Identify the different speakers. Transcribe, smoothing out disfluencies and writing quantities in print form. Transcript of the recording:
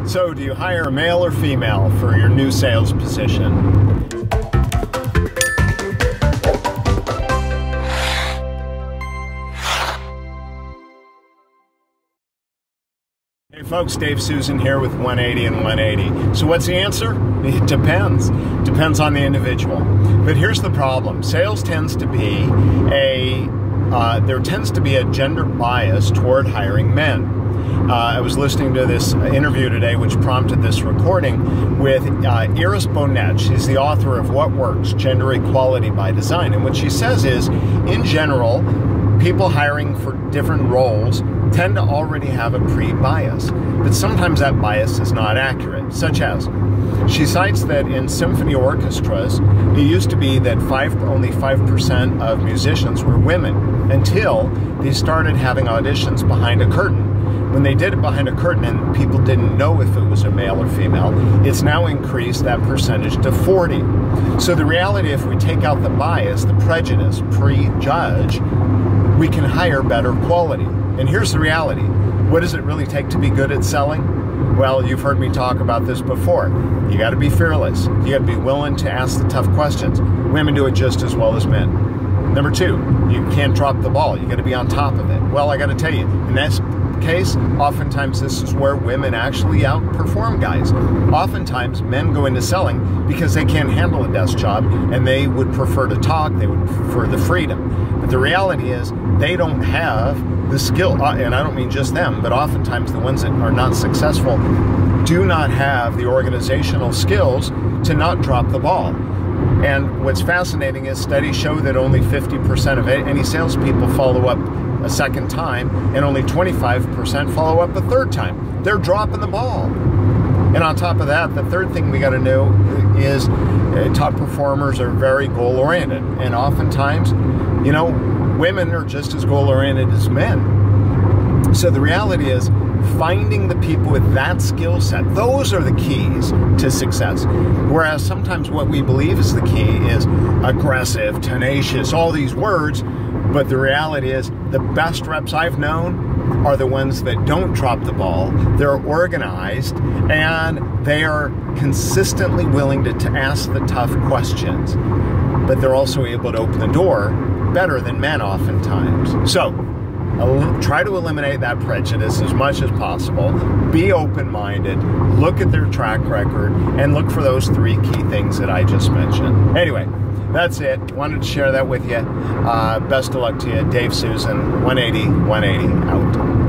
Speaker 1: So, do you hire a male or female for your new sales position? Hey folks, Dave Susan here with 180 and 180. So what's the answer? It depends. Depends on the individual. But here's the problem. Sales tends to be there tends to be a gender bias toward hiring men. I was listening to this interview today, which prompted this recording, with Iris Bonet. She's the author of What Works? Gender Equality by Design. And what she says is, in general, people hiring for different roles tend to already have a pre-bias, but sometimes that bias is not accurate, such as, she cites that in symphony orchestras, it used to be that only 5% of musicians were women, until they started having auditions behind a curtain. When they did it behind a curtain and people didn't know if it was a male or female, it's now increased that percentage to 40. So the reality, if we take out the bias, the prejudice, prejudge, we can hire better quality. And here's the reality. What does it really take to be good at selling? Well, you've heard me talk about this before. You got to be fearless. You got to be willing to ask the tough questions. Women do it just as well as men. Number two, you can't drop the ball. You got to be on top of it. Well, I got to tell you, in this case, oftentimes this is where women actually outperform guys. Oftentimes men go into selling because they can't handle a desk job and they would prefer to talk, they would prefer the freedom. But the reality is they don't have the skill, and I don't mean just them, but oftentimes the ones that are not successful do not have the organizational skills to not drop the ball. And what's fascinating is studies show that only 50% of any salespeople follow up a second time, and only 25% follow up a third time. They're dropping the ball. And on top of that, the third thing we got to know is top performers are very goal-oriented. And oftentimes, you know, women are just as goal-oriented as men. So the reality is, finding the people with that skill set, those are the keys to success. Whereas sometimes what we believe is the key is aggressive, tenacious, all these words, but the reality is the best reps I've known are the ones that don't drop the ball. They're organized and they are consistently willing to ask the tough questions, but they're also able to open the door better than men oftentimes. So try to eliminate that prejudice as much as possible. Be open-minded, look at their track record, and look for those three key things that I just mentioned. Anyway, that's it. Wanted to share that with you. Best of luck to you. Dave Susan, 180, 180 out.